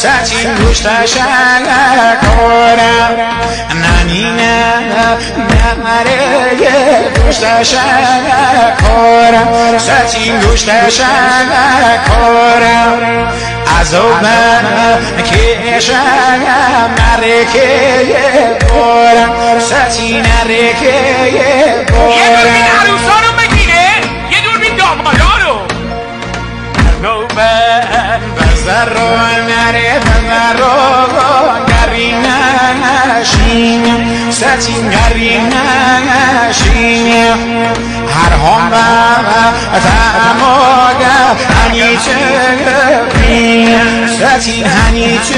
سچین گوشتشن کارم ننینه نمره گوشتشن کارم سچین گوشتشن کارم عذابم کشم نرکه بارم سچین نرکه بارم یه دوربین عروسا رو بگیره یه دوربین دامادا رو بزر رو نره بزر رو گری نشین سچین گری نشین هر هم تماگه هنی چه بین سچین هنی چه